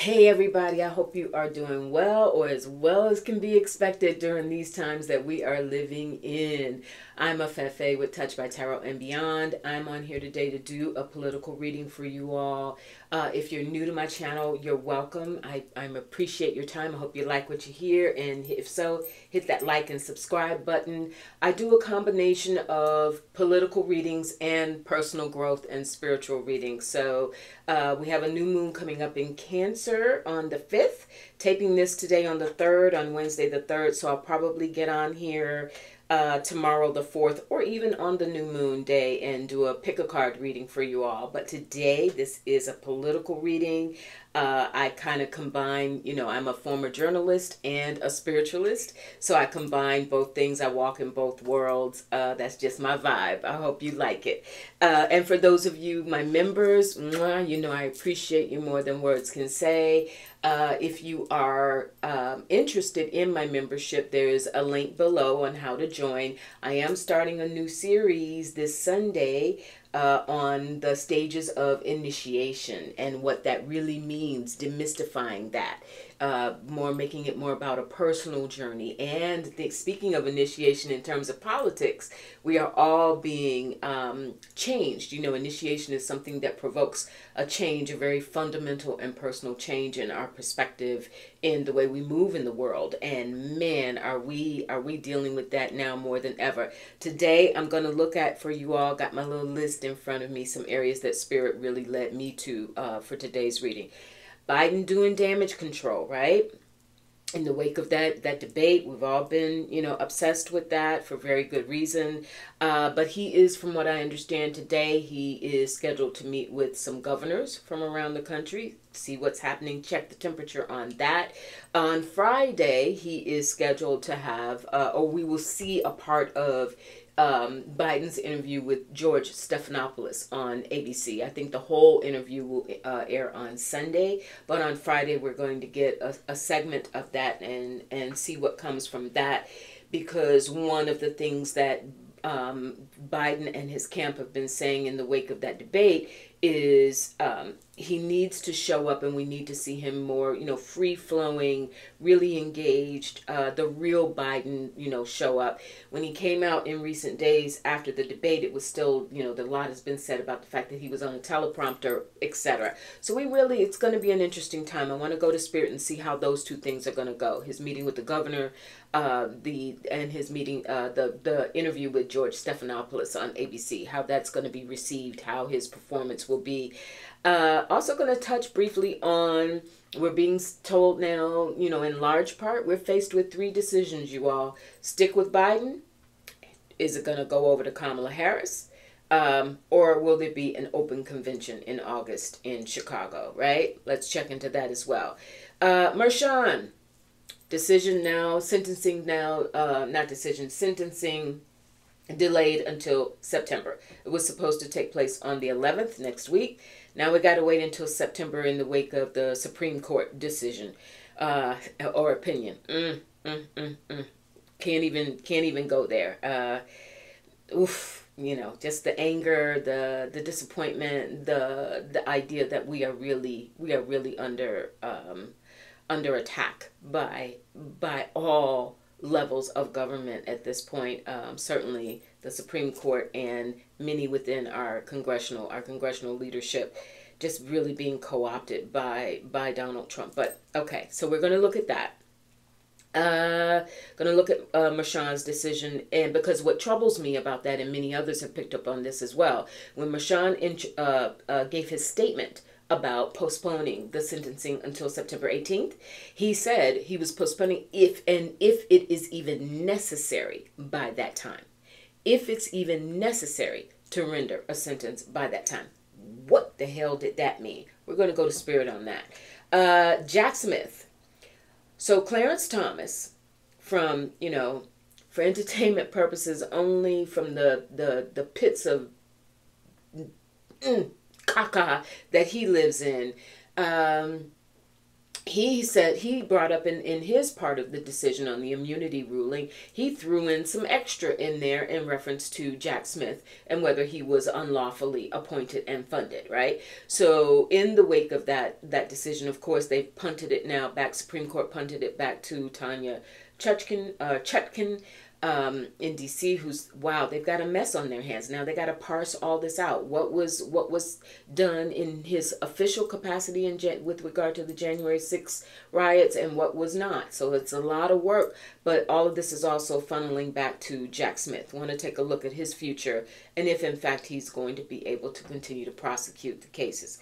Hey everybody, I hope you are doing well as can be expected during these times that we are living in. I'm a Fefe with Touch by Tarot and Beyond. I'm on here today to do a political reading for you all. If you're new to my channel, you're welcome. I appreciate your time. I hope you like what you hear, and if so, hit that like and subscribe button. I do a combination of political readings and personal growth and spiritual readings. So we have a new moon coming up in Cancer on the 5th. Taping this today on the 3rd, on Wednesday the 3rd. So I'll probably get on here tomorrow the 4th, or even on the new moon day, and do a pick a card reading for you all. But today this is a political reading. I kind of combine, I'm a former journalist and a spiritualist, so I combine both things. I walk in both worlds. That's just my vibe. I hope you like it. And for those of you, my members, I appreciate you more than words can say. If you are interested in my membership, there's a link below on how to join. I am starting a new series this Sunday on the stages of initiation and what that really means, demystifying that, making it more about a personal journey. And speaking of initiation in terms of politics, we are all being changed. Initiation is something that provokes a change, a very fundamental and personal change in our perspective, in the way we move in the world. And man, are we dealing with that now more than ever. Today I'm going to look at, for you all, got my little list in front of me, some areas that Spirit really led me to for today's reading. Biden doing damage control, right? In the wake of that debate, we've all been, obsessed with that for very good reason. But he is, from what I understand today, he is scheduled to meet with some governors from around the country, see what's happening, check the temperature on that. On Friday, he is scheduled to have, or we will see a part of Biden's interview with George Stephanopoulos on ABC. I think the whole interview will air on Sunday, but on Friday we're going to get a segment of that and see what comes from that, because one of the things that Biden and his camp have been saying in the wake of that debate is he needs to show up, and we need to see him more, free-flowing, really engaged, the real Biden, show up. When he came out in recent days after the debate, it was still, a lot has been said about the fact that he was on a teleprompter, etc. So it's going to be an interesting time. I want to go to Spirit and see how those two things are going to go. His meeting with the governor, his meeting, the interview with George Stephanopoulos on ABC, how that's going to be received, how his performance will be. Also going to touch briefly on, we're being told now, in large part, we're faced with 3 decisions, you all. Stick with Biden. Is it going to go over to Kamala Harris? Or will there be an open convention in August in Chicago, right? Let's check into that as well. Mershon, decision now, sentencing now, sentencing delayed until September. It was supposed to take place on the 11th, next week. Now we got to wait until September in the wake of the Supreme Court decision or opinion. Can't even go there. Just the anger, the disappointment, the idea that we are really under attack by all levels of government at this point. Certainly the Supreme Court and many within our congressional leadership, just really being co-opted by Donald Trump. But okay, so we're going to look at that. Going to look at Mershon's decision, and because what troubles me about that, and many others have picked up on this as well, when Mershon gave his statement about postponing the sentencing until September 18th, he said he was postponing if it is even necessary by that time. If it's even necessary to render a sentence by that time. What the hell did that mean? We're going to go to Spirit on that. Jack Smith. So Clarence Thomas, from, for entertainment purposes only, from the pits of caca that he lives in, he said, he brought up in his part of the decision on the immunity ruling, he threw in some extra in there in reference to Jack Smith and whether he was unlawfully appointed and funded, right? So in the wake of that decision, of course, they've punted it now back, Supreme Court punted it back to Tanya Chutkin, in DC, who's, wow, they've got a mess on their hands now. They got to parse all this out. What was done in his official capacity with regard to the January 6th riots, and what was not. So it's a lot of work, but all of this is also funneling back to Jack Smith. Want to take a look at his future and if in fact he's going to be able to continue to prosecute the cases.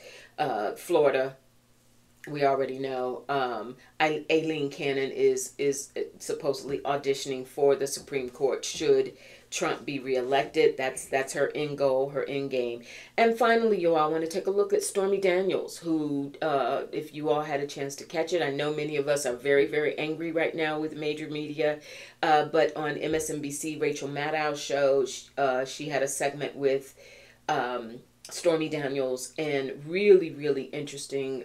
Florida, we already know. Aileen Cannon is supposedly auditioning for the Supreme Court should Trump be reelected. That's her end goal, her end game. And finally, you all want to take a look at Stormy Daniels, who, if you all had a chance to catch it, I know many of us are very, very angry right now with major media, but on MSNBC, Rachel Maddow's show, she had a segment with Stormy Daniels, and really, really interesting,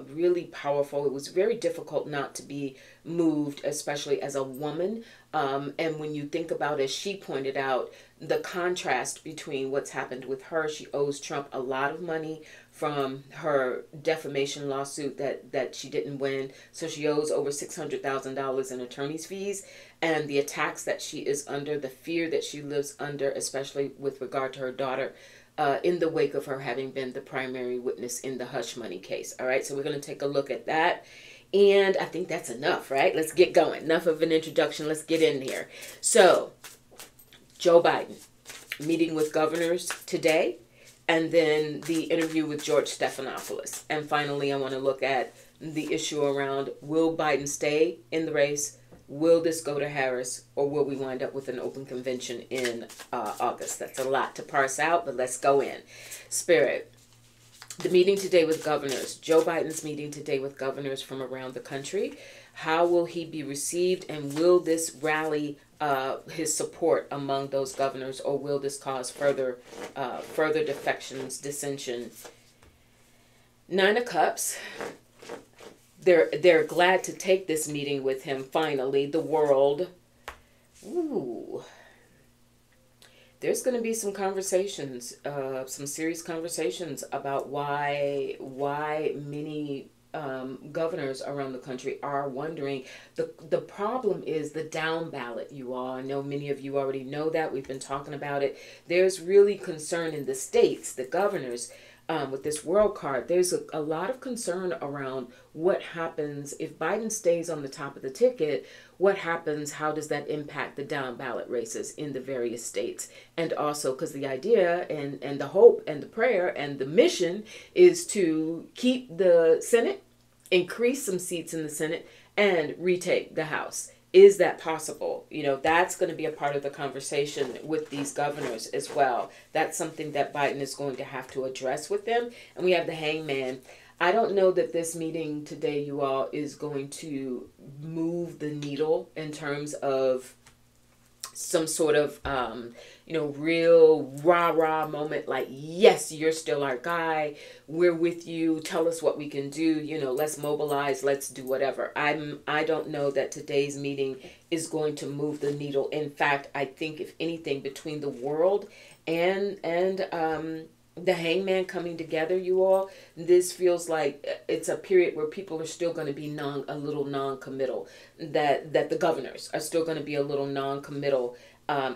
really powerful. It was very difficult not to be moved, especially as a woman. And when you think about, as she pointed out, the contrast between what's happened with her, she owes Trump a lot of money from her defamation lawsuit that she didn't win. So she owes over $600,000 in attorney's fees, and the attacks that she is under, the fear that she lives under, especially with regard to her daughter, in the wake of her having been the primary witness in the hush money case. All right, so we're going to take a look at that. And I think that's enough, right? Let's get going. Enough of an introduction. Let's get in here. So, Joe Biden meeting with governors today, and then the interview with George Stephanopoulos. And finally, I want to look at the issue around, will Biden stay in the race? Will this go to Harris, or will we wind up with an open convention in August? That's a lot to parse out, but let's go in. Spirit. The meeting today with governors. Joe Biden's meeting today with governors from around the country. How will he be received, and will this rally his support among those governors, or will this cause further defections, dissension? Nine of Cups. They're glad to take this meeting with him. Finally, the world. Ooh. There's going to be some conversations, some serious conversations about why many governors around the country are wondering. The problem is the down ballot, you all. I know many of you already know that. We've been talking about it. There's really concern in the states, the governors, with this world card. There's a lot of concern around what happens if Biden stays on the top of the ticket. What happens? How does that impact the down ballot races in the various states? And also, because the idea and the hope and the prayer and the mission is to keep the Senate, increase some seats in the Senate, and retake the House. Is that possible? You know, that's going to be a part of the conversation with these governors as well. That's something that Biden is going to have to address with them. And we have the hangman. I don't know that this meeting today, you all, is going to move the needle in terms of some sort of, real rah-rah moment like, yes, you're still our guy. We're with you. Tell us what we can do. Let's mobilize. Let's do whatever. I don't know that today's meeting is going to move the needle. In fact, I think if anything, between the world and the hangman coming together, you all, this feels like it's a period where people are still going to be a little non-committal, that the governors are still going to be a little non-committal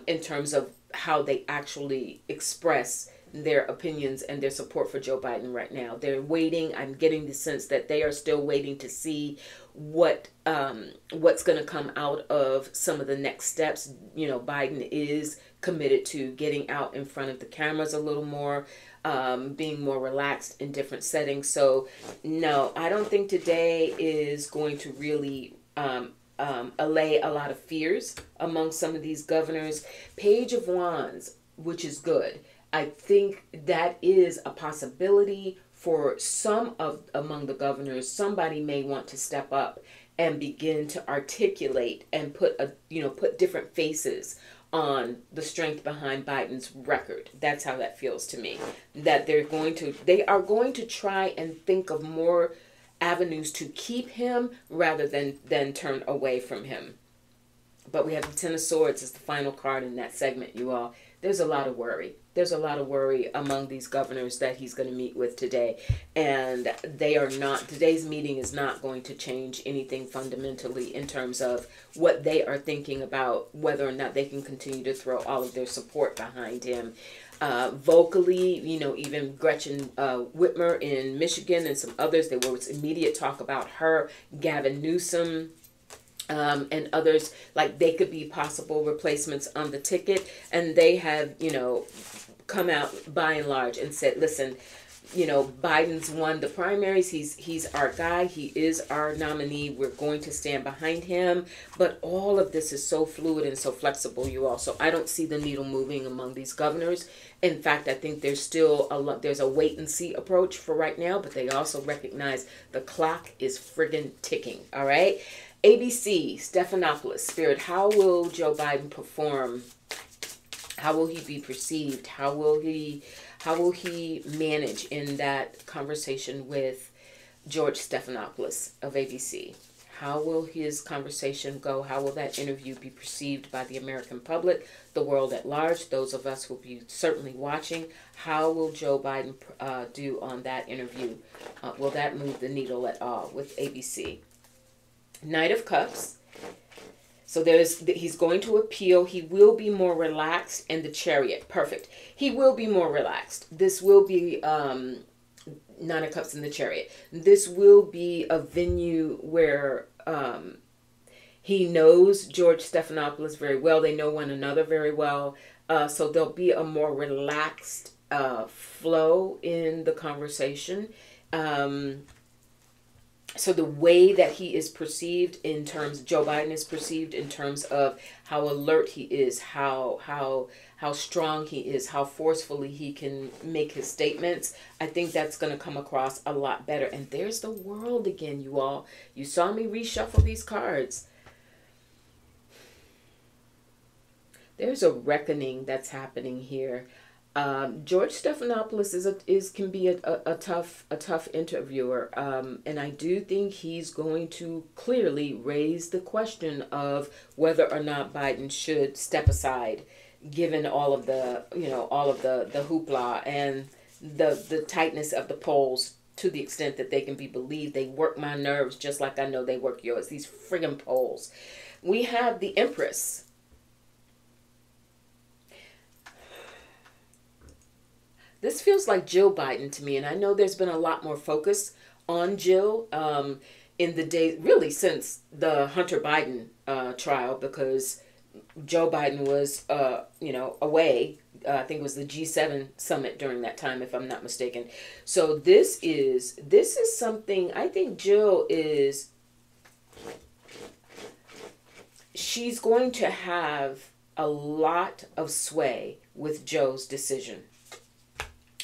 in terms of how they actually express their opinions and their support for Joe Biden right now. They're waiting. I'm getting the sense that they are still waiting to see what's going to come out of some of the next steps. Biden is committed to getting out in front of the cameras a little more, being more relaxed in different settings. So no, I don't think today is going to really allay a lot of fears among some of these governors. Page of Wands, which is good. I think that is a possibility for among the governors. Somebody may want to step up and begin to articulate and put different faces on the strength behind Biden's record. That's how that feels to me. That they are going to try and think of more avenues to keep him rather than turn away from him. But we have the Ten of Swords as the final card in that segment, you all. There's a lot of worry. There's a lot of worry among these governors that he's going to meet with today. And they are not, today's meeting is not going to change anything fundamentally in terms of what they are thinking about whether or not they can continue to throw all of their support behind him. Vocally, you know, even Gretchen Whitmer in Michigan and some others, there was immediate talk about her, Gavin Newsom, and others, like they could be possible replacements on the ticket. And they have, you know, come out by and large and said, listen, you know, Biden's won the primaries. He's our guy. He is our nominee. We're going to stand behind him. But all of this is so fluid and so flexible, you all. So I don't see the needle moving among these governors. In fact, I think there's still there's a wait and see approach for right now, but they also recognize the clock is friggin' ticking. All right. ABC, Stephanopoulos, Spirit, how will Joe Biden perform? How will he be perceived? How will he manage in that conversation with George Stephanopoulos of ABC? How will his conversation go? How will that interview be perceived by the American public, the world at large, those of us who will be certainly watching? How will Joe Biden do on that interview? Will that move the needle at all with ABC? Knight of Cups. So he's going to appeal. He will be more relaxed. And the Chariot. Perfect. He will be more relaxed. This will be Nine of Cups in the Chariot. This will be a venue where he knows George Stephanopoulos very well. They know one another very well. So there'll be a more relaxed flow in the conversation. So the way that he is perceived in terms, Joe Biden is perceived in terms of how alert he is, how strong he is, how forcefully he can make his statements, I think that's going to come across a lot better. And there's the world again, you all. You saw me reshuffle these cards. There's a reckoning that's happening here. George Stephanopoulos can be a tough interviewer, and I do think he's going to clearly raise the question of whether or not Biden should step aside, given all of the the hoopla and the tightness of the polls, to the extent that they can be believed. They work my nerves just like I know they work yours. These friggin' polls. We have the Empress. This feels like Jill Biden to me, and I know there's been a lot more focus on Jill in the days, really since the Hunter Biden trial, because Joe Biden was, away. I think it was the G7 summit during that time, if I'm not mistaken. So this is something I think Jill is. She's going to have a lot of sway with Joe's decision.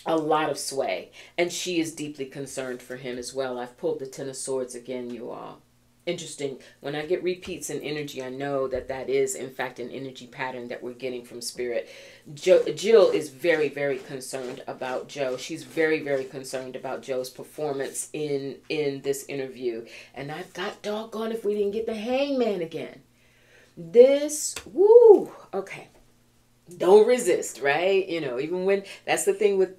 A lot of sway. And she is deeply concerned for him as well. I've pulled the Ten of Swords again, you all. Interesting. When I get repeats in energy, I know that is, in fact, an energy pattern that we're getting from Spirit. Jill is very, very concerned about Joe. She's very, very concerned about Joe's performance in this interview. And I've got doggone if we didn't get the Hangman again. This, woo, okay. Don't resist, right? Even when that's the thing with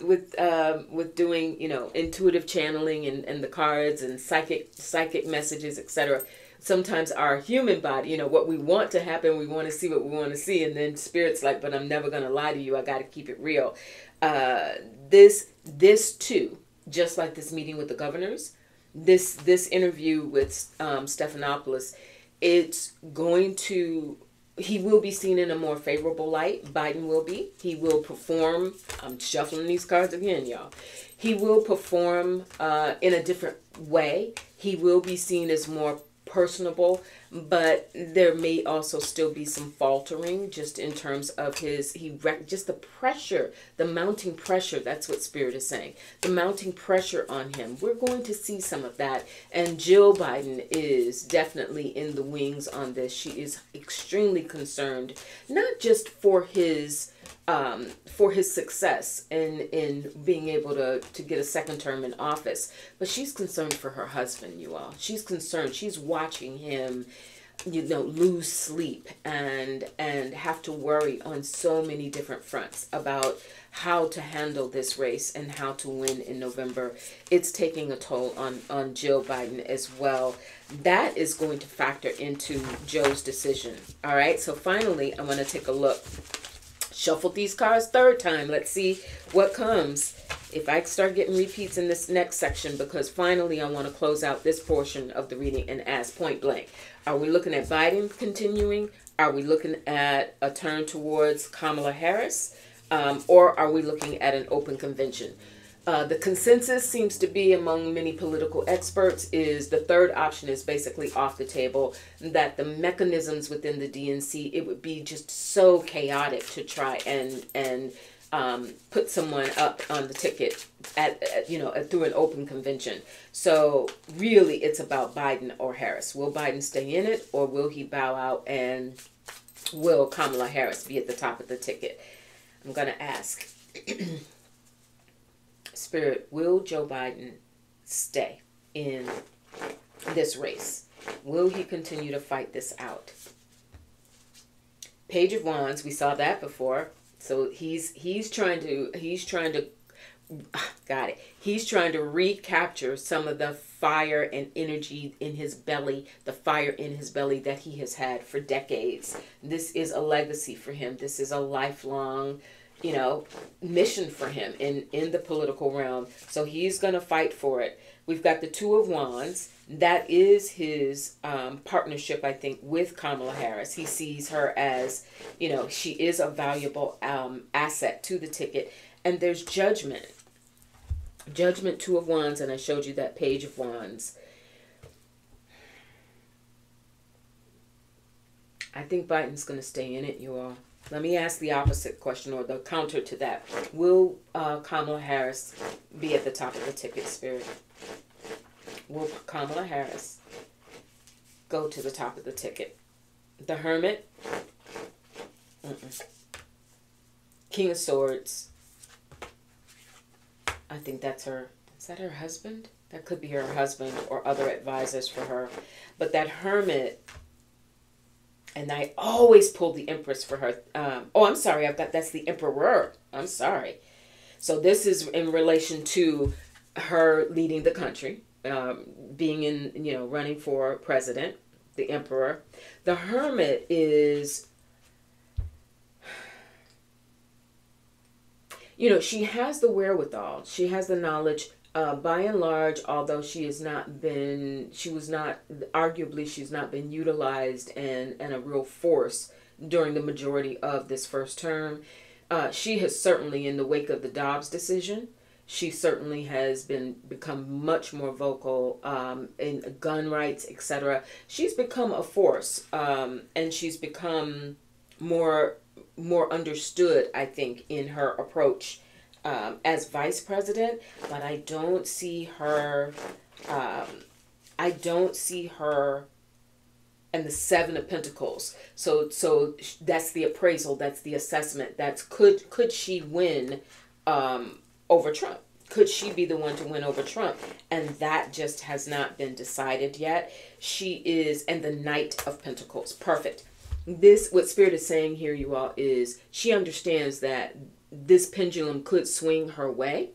doing, intuitive channeling and the cards and psychic messages, etc. Sometimes our human body, what we want to happen, we want to see what we want to see, and then Spirit's like, but I'm never going to lie to you. I got to keep it real. This too, just like this meeting with the governors, this interview with Stephanopoulos, it's going to. He will be seen in a more favorable light. Biden will be. He will perform. I'm shuffling these cards again, y'all. He will perform in a different way. He will be seen as more personable, but there may also still be some faltering just in terms of just the pressure, the mounting pressure. That's what Spirit is saying. The mounting pressure on him. We're going to see some of that. And Jill Biden is definitely in the wings on this. She is extremely concerned, not just for his for his success in being able to get a second term in office. But she's concerned for her husband, you all. She's concerned. She's watching him, lose sleep and have to worry on so many different fronts about how to handle this race and how to win in November. It's taking a toll on Joe Biden as well. That is going to factor into Joe's decision. All right. So finally, I want to take a look. Shuffle these cards third time. Let's see what comes. If I start getting repeats in this next section, because finally I want to close out this portion of the reading and ask point blank. Are we looking at Biden continuing? Are we looking at a turn towards Kamala Harris? Or are we looking at an open convention? The consensus seems to be among many political experts is the third option is basically off the table, that the mechanisms within the DNC, it would be just so chaotic to try and put someone up on the ticket through an open convention. So really it's about Biden or Harris. Will Biden stay in it, or will he bow out, and will Kamala Harris be at the top of the ticket? I'm going to ask, Spirit, will Joe Biden stay in this race? Will he continue to fight this out? Page of Wands, we saw that before. So he's trying to recapture some of the fire and energy in his belly, the fire in his belly that he has had for decades. This is a legacy for him. This is a lifelong, mission for him in the political realm. So he's going to fight for it. We've got the Two of Wands. That is his partnership, I think, with Kamala Harris. He sees her as, she is a valuable asset to the ticket. And there's Judgment. Judgment, Two of Wands, and I showed you that Page of Wands. I think Biden's going to stay in it, you all. Let me ask the opposite question, or the counter to that. Will Kamala Harris be at the top of the ticket, Spirit? Will Kamala Harris go to the top of the ticket? The Hermit. King of Swords. I think that's her. Is that her husband? That could be her husband or other advisors for her. But that Hermit, and I always pull the Empress for her. I'm sorry. That's the Emperor. I'm sorry. So this is in relation to her leading the country, being in, running for president, the Emperor. The Hermit is, she has the wherewithal. She has the knowledge. By and large, although she's not been utilized and a real force during the majority of this first term. She has certainly, in the wake of the Dobbs decision, she certainly has become much more vocal in gun rights, etc. She's become a force, and she's become more understood, I think, in her approach as vice president. But I don't see her. And the Seven of Pentacles. So that's the appraisal. That's the assessment. That's could she win over Trump? Could she be the one to win over Trump? And that just has not been decided yet. She is, and the Knight of Pentacles. Perfect. What Spirit is saying here, you all, is she understands that this pendulum could swing her way.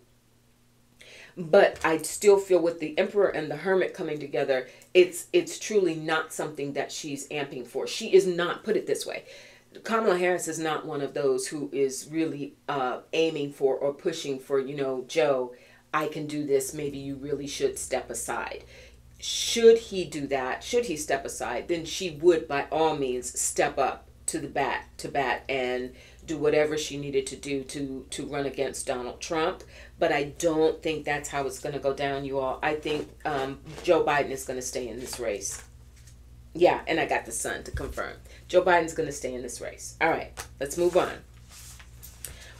But I still feel with the Emperor and the Hermit coming together, it's truly not something that she's amping for. She is not, put it this way, Kamala Harris is not one of those who is really aiming for or pushing for, Joe, I can do this, maybe you really should step aside. Should he do that, should he step aside, then she would by all means step up to bat and do whatever she needed to do to run against Donald Trump. But I don't think that's how it's going to go down, you all. I think Joe Biden is going to stay in this race. Yeah, and I got the Sun to confirm. Joe Biden's going to stay in this race. All right, let's move on.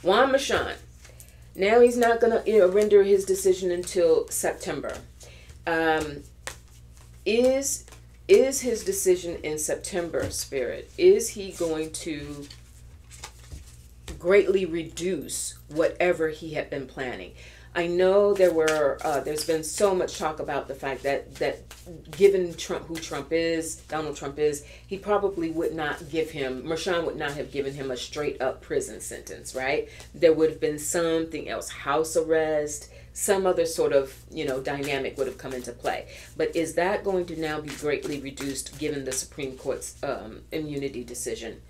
Juan Machan. Now he's not going to render his decision until September. Is his decision in September, Spirit? Is he going to greatly reduce whatever he had been planning. I know there's been so much talk about the fact that given Trump who Donald Trump is, he probably would not give him, Marshawn would not have given him a straight up prison sentence, right? There would have been something else, house arrest, some other sort of, dynamic would have come into play. But is that going to now be greatly reduced given the Supreme Court's immunity decision?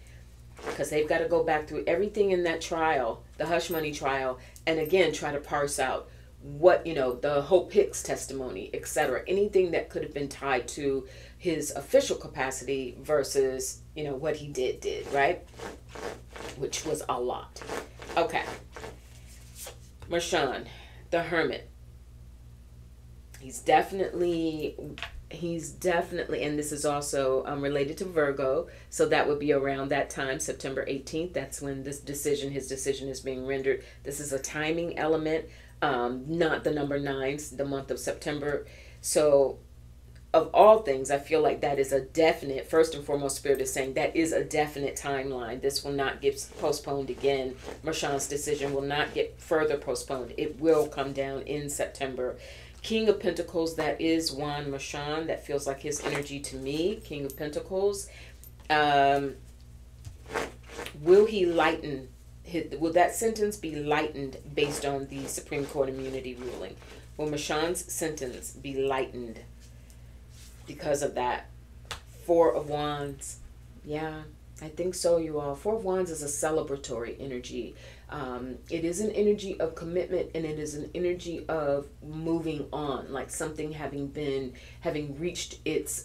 Because they've got to go back through everything in that trial, the hush money trial, and again try to parse out what, the Hope Hicks testimony, etc. Anything that could have been tied to his official capacity versus, what he did, right? Which was a lot. Okay. Marshawn, the Hermit. He's definitely, and this is also related to Virgo, so that would be around that time, September 18th. That's when his decision is being rendered. This is a timing element, not the number 9, the month of September. So of all things, I feel like that is a definite, first and foremost, Spirit is saying that is a definite timeline. This will not get postponed again. Marshawn's decision will not get further postponed. It will come down in September. King of Pentacles, that is Juan Marshawn. That feels like his energy to me. King of Pentacles. Will he lighten? Will that sentence be lightened based on the Supreme Court immunity ruling? Will Marshawn's sentence be lightened because of that? 4 of Wands. Yeah, I think so, you all. 4 of Wands is a celebratory energy. It is an energy of commitment, and it is an energy of moving on, like something having reached its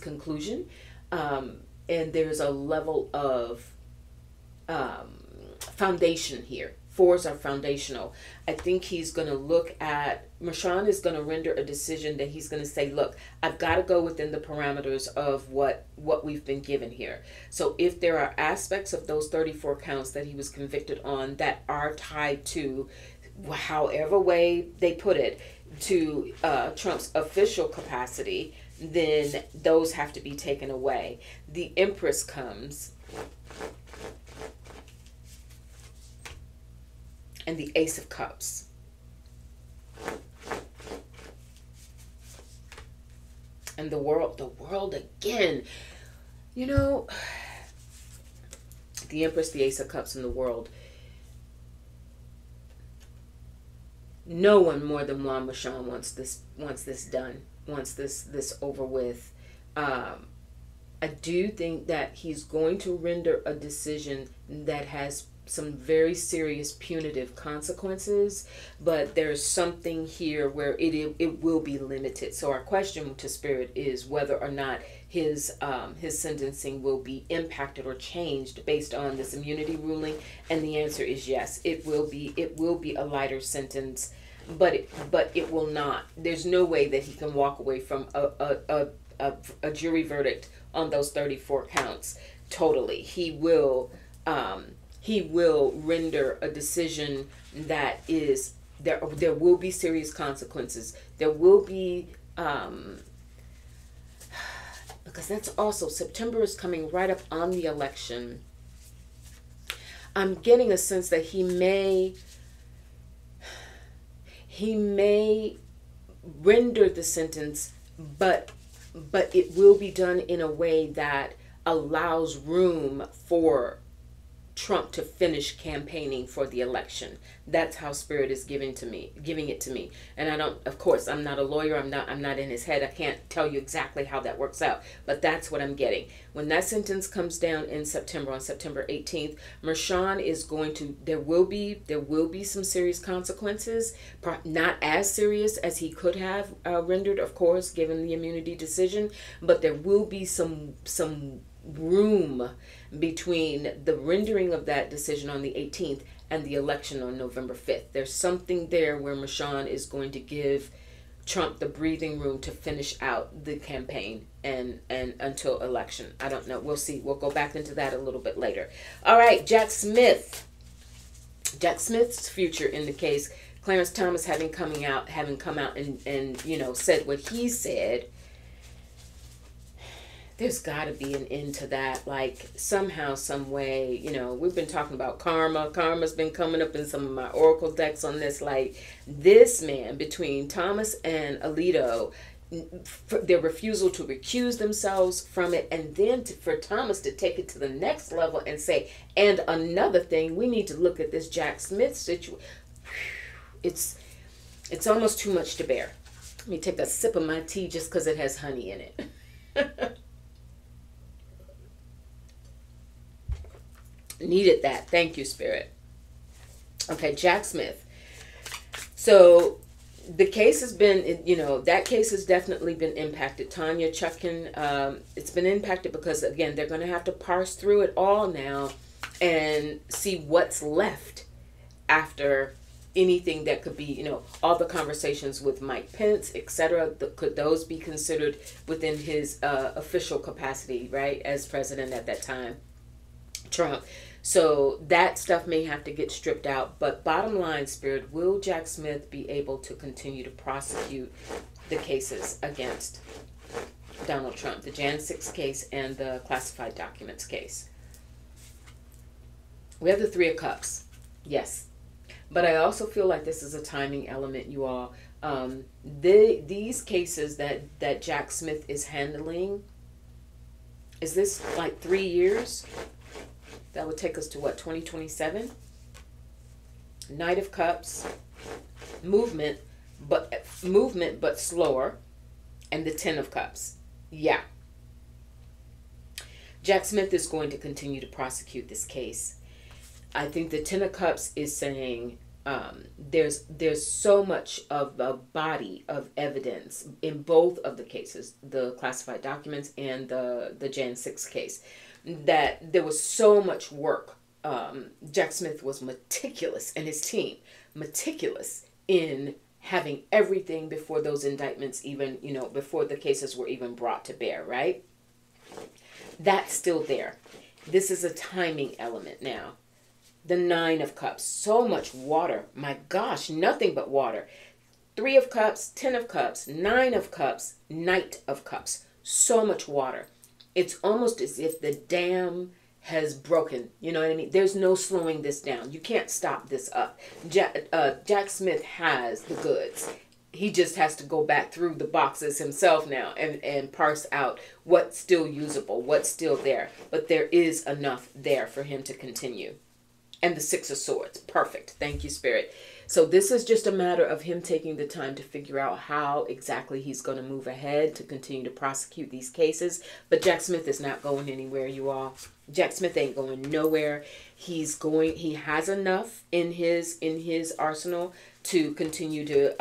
conclusion. And there's a level of foundation here. 4s are foundational. I think he's going to look at, Marshawn is going to render a decision that he's going to say, look, I've got to go within the parameters of what we've been given here. So if there are aspects of those 34 counts that he was convicted on that are tied to, however way they put it, to Trump's official capacity, then those have to be taken away. The Empress comes, and the Ace of Cups. And the world again. The Empress, the Ace of Cups, and the world. No one more than Juan Marshawn wants this done, wants this over with. I do think that he's going to render a decision that has some very serious punitive consequences, but there's something here where it will be limited. So our question to Spirit is whether or not his sentencing will be impacted or changed based on this immunity ruling, and the answer is yes. It will be a lighter sentence, but it will not. There's no way that he can walk away from a jury verdict on those 34 counts totally. He will render a decision that is, there will be serious consequences. There will be, because that's also, September is coming right up on the election. I'm getting a sense that he may render the sentence, but it will be done in a way that allows room for Trump to finish campaigning for the election. That's how Spirit is giving it to me. And I don't, of course, I'm not a lawyer. I'm not in his head. I can't tell you exactly how that works out, but that's what I'm getting. When that sentence comes down in September, on September 18th, Marshawn is going to, there will be some serious consequences, not as serious as he could have rendered, of course, given the immunity decision, but there will be some room between the rendering of that decision on the 18th and the election on November 5th. There's something there where Marshawn is going to give Trump the breathing room to finish out the campaign and until election. I don't know. We'll see. We'll go back into that a little bit later. All right, Jack Smith. Jack Smith's future in the case. Clarence Thomas having come out and said what he said. There's got to be an end to that. Like, somehow, some way, we've been talking about karma. Karma's been coming up in some of my oracle decks on this. Like, this man, between Thomas and Alito, their refusal to recuse themselves from it, and then for Thomas to take it to the next level and say, and another thing, we need to look at this Jack Smith situation. It's almost too much to bear. Let me take a sip of my tea just because it has honey in it. Needed that. Thank you, Spirit. Okay, Jack Smith. So the case has been, that case has definitely been impacted. Tanya Chutkin, it's been impacted because, again, they're going to have to parse through it all now and see what's left after anything that could be, all the conversations with Mike Pence, etc. Could those be considered within his official capacity, right, as president at that time, Trump? So that stuff may have to get stripped out. But bottom line, Spirit, will Jack Smith be able to continue to prosecute the cases against Donald Trump, the Jan 6 case and the classified documents case? We have the Three of Cups. Yes. But I also feel like this is a timing element, you all. These cases that Jack Smith is handling, is this like 3 years? That would take us to what, 2027? Knight of Cups, movement, but slower, and the Ten of Cups. Yeah. Jack Smith is going to continue to prosecute this case. I think the Ten of Cups is saying there's so much of a body of evidence in both of the cases, the classified documents and the Jan 6 case, that there was so much work. Jack Smith was meticulous, and his team meticulous in having everything before those indictments even, before the cases were even brought to bear, right? That's still there. This is a timing element now. The Nine of Cups, so much water. My gosh, nothing but water. Three of Cups, Ten of Cups, Nine of Cups, Knight of Cups. So much water. It's almost as if the dam has broken. You know what I mean? There's no slowing this down. You can't stop this up. Jack Smith has the goods. He just has to go back through the boxes himself now and parse out what's still usable, what's still there. But there is enough there for him to continue. And the Six of Swords. Perfect. Thank you, Spirit. So this is just a matter of him taking the time to figure out how exactly he's going to move ahead to continue to prosecute these cases. But Jack Smith is not going anywhere, you all. Jack Smith ain't going nowhere. He has enough in his arsenal to continue to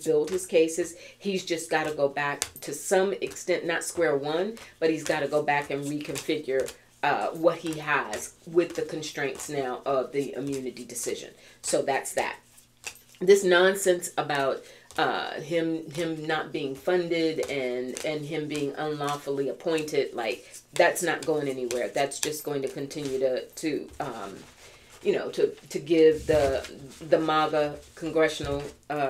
build his cases. He's just got to go back to some extent, not square one, but he's got to go back and reconfigure what he has with the constraints now of the immunity decision. So that's that. This nonsense about him not being funded and him being unlawfully appointed, like, that's not going anywhere. That's just going to continue to give the MAGA congressional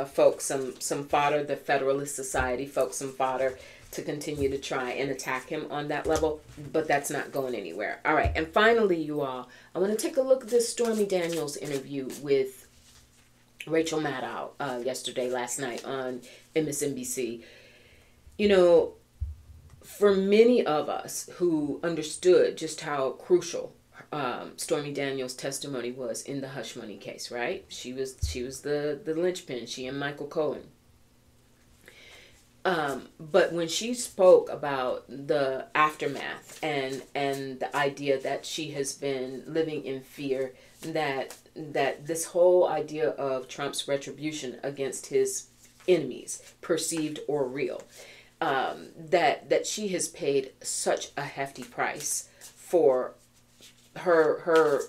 folks some fodder, the Federalist Society folks some fodder to continue to try and attack him on that level, but that's not going anywhere. All right, and finally, you all, I want to take a look at this Stormy Daniels interview with Rachel Maddow last night on MSNBC. For many of us who understood just how crucial Stormy Daniels' testimony was in the hush money case, right? She was the linchpin, she and Michael Cohen. But when she spoke about the aftermath and the idea that she has been living in fear, that this whole idea of Trump's retribution against his enemies, perceived or real, that she has paid such a hefty price for her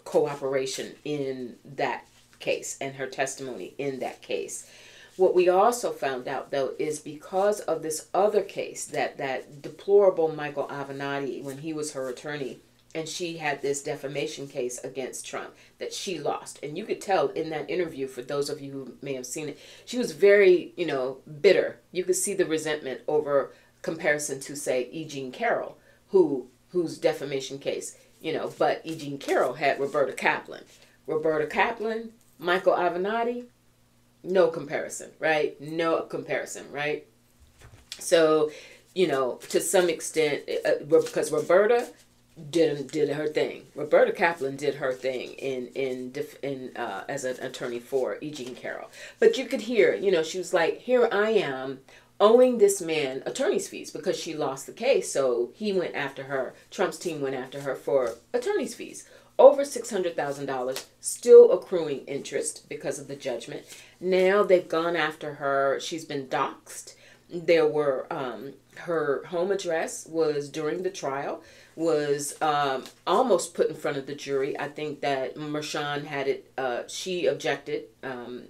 cooperation in that case and her testimony in that case. What we also found out, though, is because of this other case, that deplorable Michael Avenatti, when he was her attorney, and she had this defamation case against Trump that she lost. And you could tell in that interview, for those of you who may have seen it, she was very, bitter. You could see the resentment over comparison to, say, E. Jean Carroll, whose defamation case, but E. Jean Carroll had Roberta Kaplan. Roberta Kaplan, Michael Avenatti, no comparison, right? No comparison, right? So, to some extent, because Roberta did her thing. Roberta Kaplan did her thing as an attorney for E. Jean Carroll. But you could hear, she was like, here I am owing this man attorney's fees because she lost the case. So he went after her. Trump's team went after her for attorney's fees. Over $600,000, still accruing interest because of the judgment. Now they've gone after her. She's been doxxed. There were, her home address was during the trial, was almost put in front of the jury. I think that Mershon had it, she objected,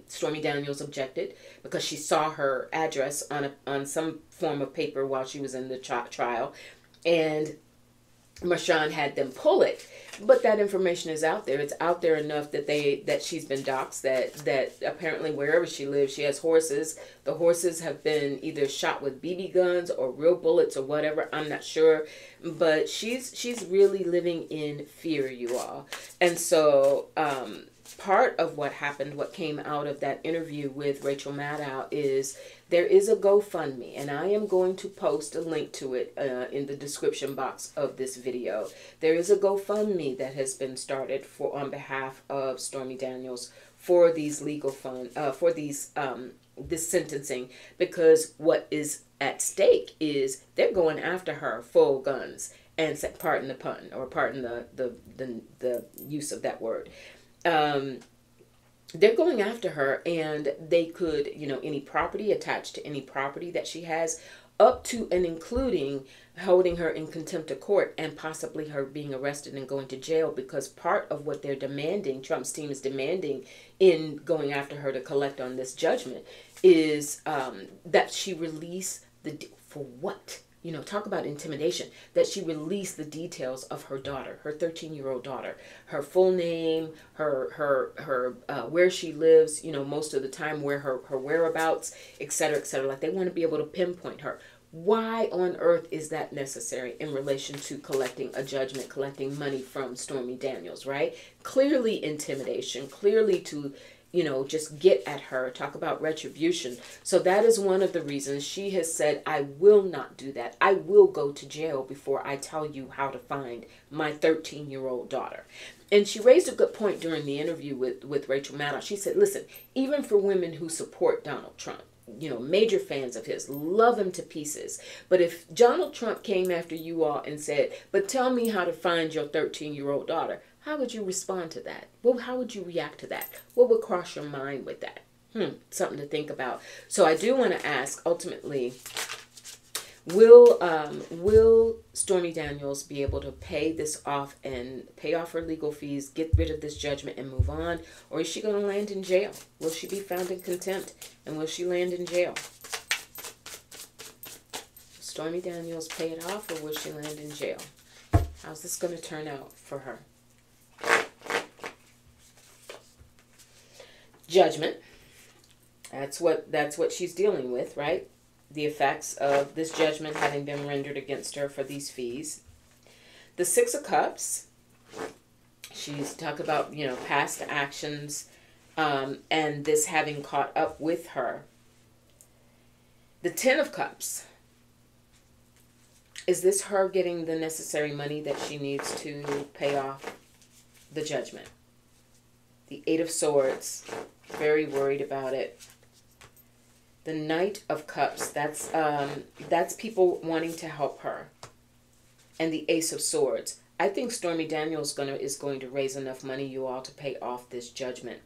Stormy Daniels objected because she saw her address on some form of paper while she was in the trial. And Mershon had them pull it, but that information is out there. It's out there enough that she's been doxxed, that apparently wherever she lives, she has horses. The horses have been either shot with BB guns or real bullets or whatever. I'm not sure, but she's really living in fear, you all. And so part of what happened, what came out of that interview with Rachel Maddow, is there is a GoFundMe, and I am going to post a link to it in the description box of this video. There is a GoFundMe that has been started on behalf of Stormy Daniels for these legal for this sentencing, because what is at stake is they're going after her full guns, and pardon the pun, or pardon the use of that word. They're going after her, and they could, any property attached to any property that she has, up to and including holding her in contempt of court and possibly her being arrested and going to jail, because part of what they're demanding, Trump's team is demanding in going after her to collect on this judgment, is that she release for what? Talk about intimidation, that she released the details of her daughter, her 13-year-old daughter, her full name, her where she lives, most of the time, where her whereabouts, etc., etc. Like, they want to be able to pinpoint her. Why on earth is that necessary in relation to collecting a judgment, collecting money from Stormy Daniels, right? Clearly intimidation, clearly to just get at her, talk about retribution. So that is one of the reasons she has said, I will not do that. I will go to jail before I tell you how to find my 13-year-old daughter. And she raised a good point during the interview with Rachel Maddow. She said, listen, even for women who support Donald Trump, major fans of his, love him to pieces. But if Donald Trump came after you all and said, but tell me how to find your 13-year-old daughter, how would you respond to that? Well, how would you react to that? What would cross your mind with that? Something to think about. So I do want to ask, ultimately, will Stormy Daniels be able to pay this off and pay off her legal fees, get rid of this judgment and move on? Or is she going to land in jail? Will she be found in contempt? And will she land in jail? Stormy Daniels pay it off, or will she land in jail? How's this going to turn out for her? Judgment. That's what she's dealing with, right? The effects of this judgment having been rendered against her for these fees. The Six of Cups. She's talked about, past actions, and this having caught up with her. The Ten of Cups. Is this her getting the necessary money that she needs to pay off the judgment? The Eight of Swords. Very worried about it. The Knight of Cups. That's people wanting to help her. And the Ace of Swords. I think Stormy Daniels is going to raise enough money, you all, to pay off this judgment.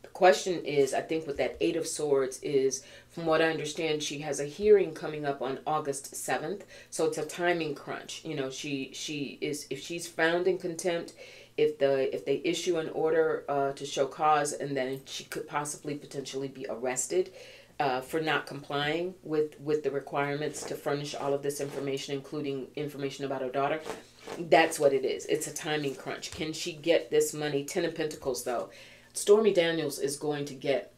The question is, I think with that Eight of Swords is, from what I understand, she has a hearing coming up on August 7th. So it's a timing crunch. She is, if she's found in contempt, if they issue an order to show cause, and then she could potentially be arrested for not complying with the requirements to furnish all of this information, including information about her daughter. That's what it is. It's a timing crunch. Can she get this money? Ten of Pentacles, though. Stormy Daniels is going to get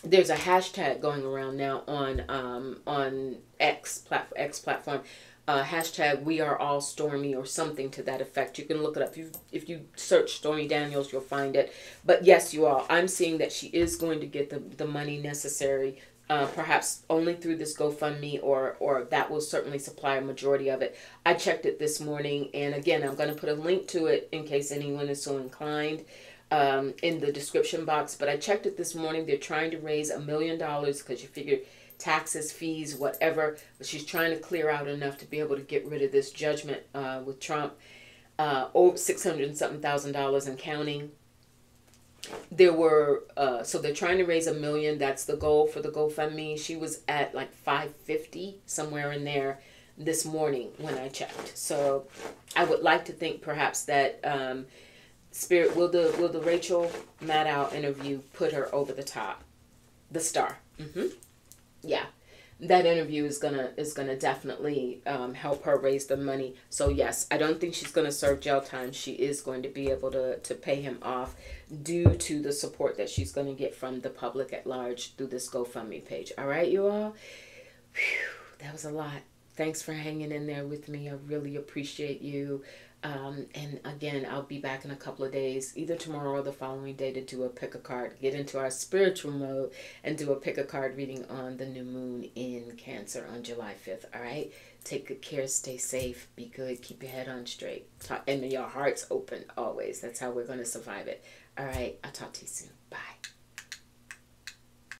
there's a hashtag going around now on X platform. Hashtag we are all Stormy or something to that effect. You can look it up. If you search Stormy Daniels, you'll find it. But yes, you all, I'm seeing that she is going to get the money necessary, perhaps only through this GoFundMe, or that will certainly supply a majority of it. I checked it this morning, and again, I'm going to put a link to it in case anyone is so inclined, in the description box. But I checked it this morning. They're trying to raise $1 million because you figure taxes, fees, whatever. But she's trying to clear out enough to be able to get rid of this judgment with Trump, over $600 and something thousand and counting. There were so they're trying to raise $1 million. That's the goal for the GoFundMe. She was at like 550 somewhere in there this morning when I checked. So I would like to think perhaps that Spirit will the Rachel Maddow interview put her over the top, the star. Yeah, that interview is gonna definitely help her raise the money. So yes, I don't think she's gonna serve jail time. She is going to be able to pay him off due to the support that she's going to get from the public at large through this GoFundMe page. All right, you all. Whew, that was a lot. Thanks for hanging in there with me. I really appreciate you. And again, I'll be back in a couple of days, either tomorrow or the following day, to do a pick a card, get into our spiritual mode, and do a pick a card reading on the new moon in Cancer on July 5th. All right. Take good care. Stay safe. Be good. Keep your head on straight. And your heart's open always. That's how we're going to survive it. All right. I'll talk to you soon. Bye.